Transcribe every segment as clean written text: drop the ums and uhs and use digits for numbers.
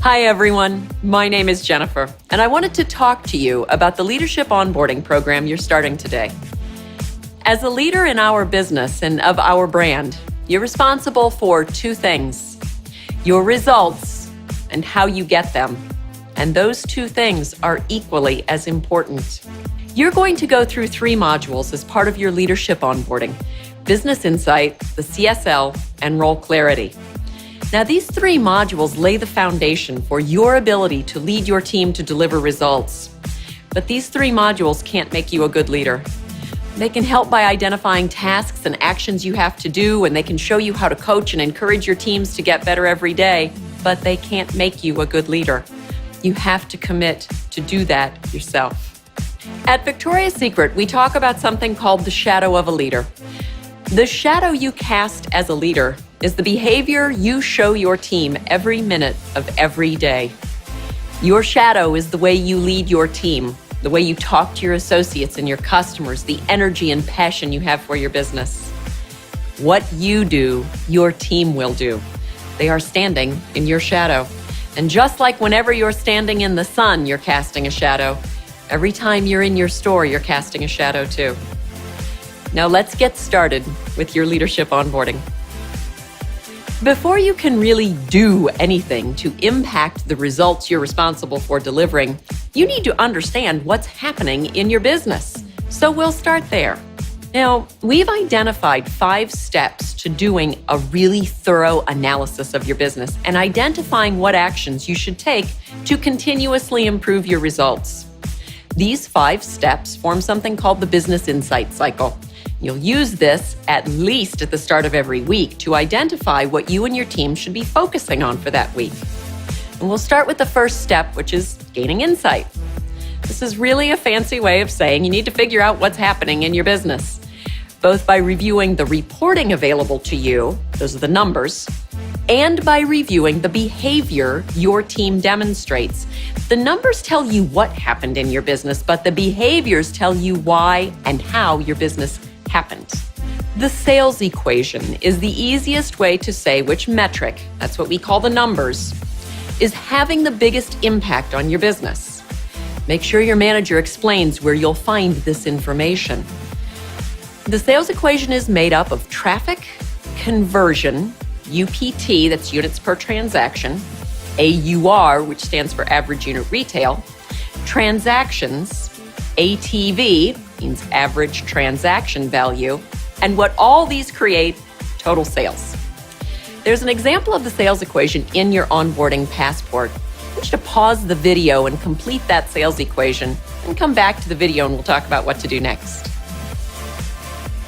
Hi everyone, my name is Jennifer, and I wanted to talk to you about the leadership onboarding program you're starting today. As a leader in our business and of our brand, you're responsible for two things: your results and how you get them. And those two things are equally as important. You're going to go through 3 modules as part of your leadership onboarding: Business Insight, the CSL, and Role Clarity. Now, these 3 modules lay the foundation for your ability to lead your team to deliver results. But these 3 modules can't make you a good leader. They can help by identifying tasks and actions you have to do, and they can show you how to coach and encourage your teams to get better every day, but they can't make you a good leader. You have to commit to do that yourself. At Victoria's Secret, we talk about something called the shadow of a leader. The shadow you cast as a leader is the behavior you show your team every minute of every day. Your shadow is the way you lead your team, the way you talk to your associates and your customers, the energy and passion you have for your business. What you do, your team will do. They are standing in your shadow. And just like whenever you're standing in the sun, you're casting a shadow, every time you're in your store, you're casting a shadow too. Now let's get started with your leadership onboarding. Before you can really do anything to impact the results you're responsible for delivering, you need to understand what's happening in your business. So we'll start there. Now, we've identified 5 steps to doing a really thorough analysis of your business and identifying what actions you should take to continuously improve your results. These 5 steps form something called the Business Insight Cycle. You'll use this at least at the start of every week to identify what you and your team should be focusing on for that week. And we'll start with the first step, which is gaining insight. This is really a fancy way of saying you need to figure out what's happening in your business, both by reviewing the reporting available to you, those are the numbers, and by reviewing the behavior your team demonstrates. The numbers tell you what happened in your business, but the behaviors tell you why and how your business happened. The sales equation is the easiest way to say which metric, that's what we call the numbers, is having the biggest impact on your business. Make sure your manager explains where you'll find this information. The sales equation is made up of traffic, conversion, UPT, that's units per transaction, AUR, which stands for average unit retail, transactions, ATV, means average transaction value, and what all these create, total sales. There's an example of the sales equation in your onboarding passport. I want you to pause the video and complete that sales equation, and come back to the video and we'll talk about what to do next.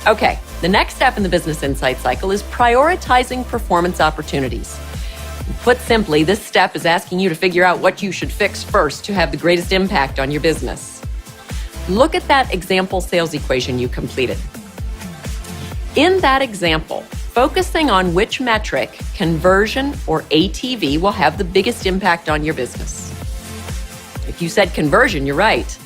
Okay, the next step in the Business Insight Cycle is prioritizing performance opportunities. Put simply, this step is asking you to figure out what you should fix first to have the greatest impact on your business. Look at that example sales equation you completed. In that example, focusing on which metric, conversion or ATV, will have the biggest impact on your business. If you said conversion, you're right.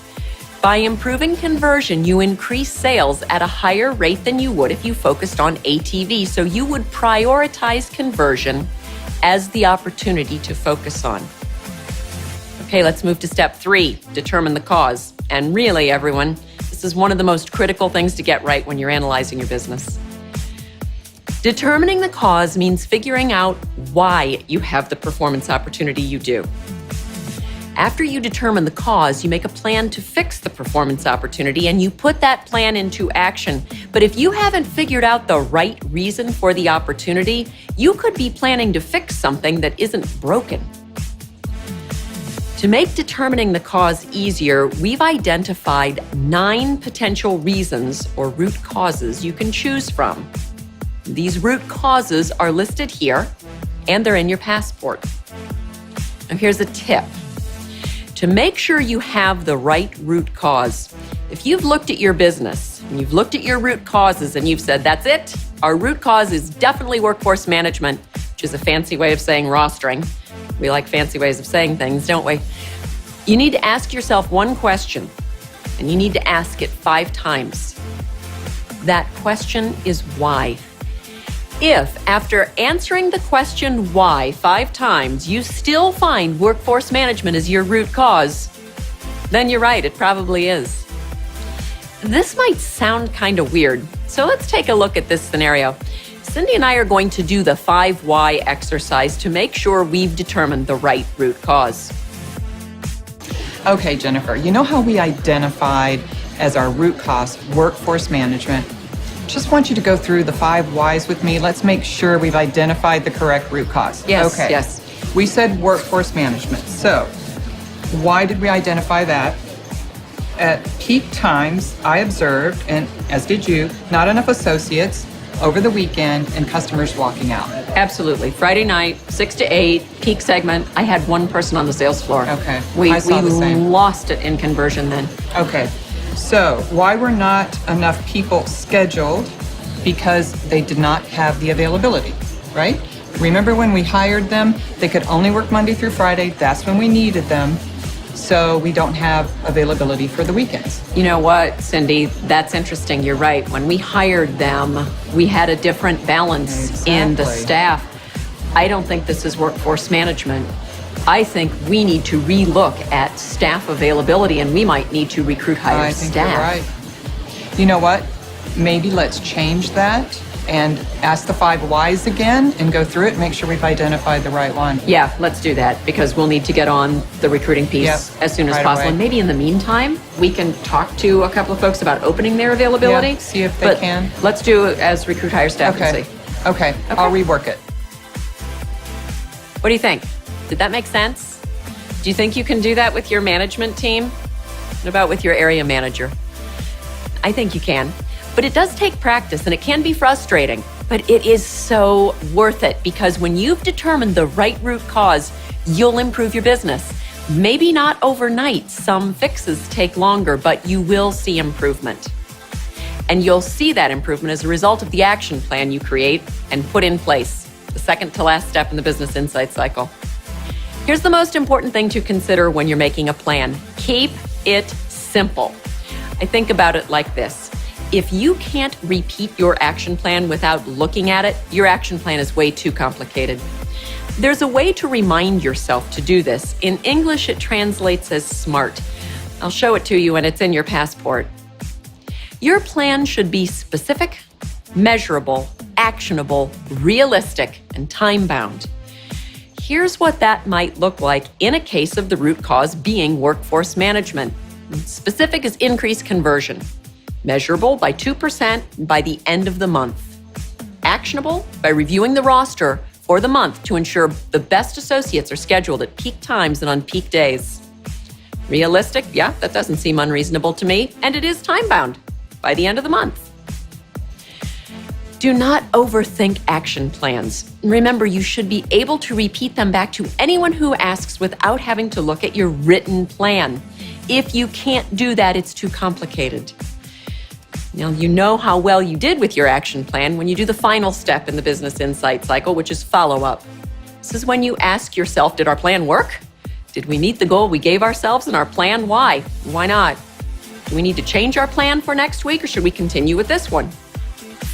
By improving conversion, you increase sales at a higher rate than you would if you focused on ATV, so you would prioritize conversion as the opportunity to focus on. Okay, let's move to step 3, determine the cause. And really, everyone, this is one of the most critical things to get right when you're analyzing your business. Determining the cause means figuring out why you have the performance opportunity you do. After you determine the cause, you make a plan to fix the performance opportunity and you put that plan into action. But if you haven't figured out the right reason for the opportunity, you could be planning to fix something that isn't broken. To make determining the cause easier, we've identified 9 potential reasons or root causes you can choose from. These root causes are listed here, and they're in your passport. Now here's a tip. To make sure you have the right root cause, if you've looked at your business and you've looked at your root causes and you've said, that's it, our root cause is definitely workforce management, which is a fancy way of saying rostering. We like fancy ways of saying things, don't we? You need to ask yourself one question, and you need to ask it 5 times. That question is why. If, after answering the question why 5 times, you still find workforce management as your root cause, then you're right, it probably is. This might sound kind of weird, so let's take a look at this scenario. Cindy and I are going to do the 5 why exercise to make sure we've determined the right root cause. Okay, Jennifer, you know how we identified as our root cause workforce management? Just want you to go through the 5 whys with me. Let's make sure we've identified the correct root cause. Yes, okay. yes. We said workforce management. So, why did we identify that? At peak times, I observed, and as did you, not enough associates over the weekend and customers walking out. Absolutely. Friday night, 6 to 8, peak segment. I had 1 person on the sales floor. Okay. We I saw the same. lost it in conversion then. Okay. So, why were not enough people scheduled? Because they did not have the availability, right? Remember when we hired them, they could only work Monday through Friday. That's when we needed them. So we don't have availability for the weekends. You know what, Cindy? That's interesting. You're right. When we hired them, we had a different balance in the staff. I don't think this is workforce management. I think we need to relook at staff availability, and we might need to recruit higher staff. I think you're right. You know what? Maybe let's change that and ask the 5 whys again and go through it and make sure we've identified the right one. Yeah, let's do that because we'll need to get on the recruiting piece as soon as possible. And maybe in the meantime, we can talk to a couple of folks about opening their availability. Yeah, see if they can. Let's do it as recruit higher staff and see. Okay, I'll rework it. What do you think? Did that make sense? Do you think you can do that with your management team? What about with your area manager? I think you can. But it does take practice and it can be frustrating, but it is so worth it because when you've determined the right root cause, you'll improve your business. Maybe not overnight. Some fixes take longer, but you will see improvement. And you'll see that improvement as a result of the action plan you create and put in place, the second to last step in the business insight cycle. Here's the most important thing to consider when you're making a plan. Keep it simple. I think about it like this. If you can't repeat your action plan without looking at it, your action plan is way too complicated. There's a way to remind yourself to do this. In English, it translates as SMART. I'll show it to you and it's in your passport. Your plan should be specific, measurable, actionable, realistic, and time-bound. Here's what that might look like in a case of the root cause being workforce management. Specific is increased conversion. Measurable by 2% by the end of the month. Actionable by reviewing the roster for the month to ensure the best associates are scheduled at peak times and on peak days. Realistic, yeah, that doesn't seem unreasonable to me, and it is time-bound by the end of the month. Do not overthink action plans. Remember, you should be able to repeat them back to anyone who asks without having to look at your written plan. If you can't do that, it's too complicated. Now, you know how well you did with your action plan when you do the final step in the business insight cycle, which is follow-up. This is when you ask yourself, did our plan work? Did we meet the goal we gave ourselves in our plan? Why? Why not? Do we need to change our plan for next week or should we continue with this one?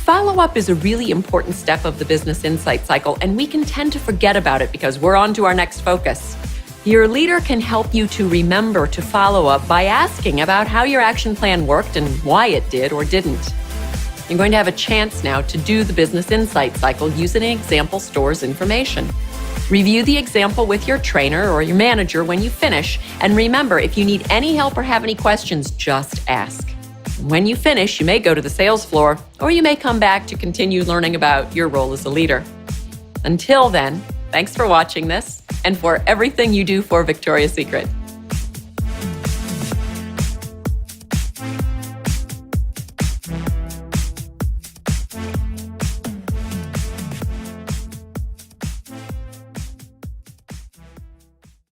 Follow-up is a really important step of the business insight cycle, and we can tend to forget about it because we're on to our next focus. Your leader can help you to remember to follow up by asking about how your action plan worked and why it did or didn't. You're going to have a chance now to do the business insight cycle using an example store's information. Review the example with your trainer or your manager when you finish, and remember, if you need any help or have any questions, just ask. When you finish, you may go to the sales floor, or you may come back to continue learning about your role as a leader. Until then, thanks for watching this and for everything you do for Victoria's Secret.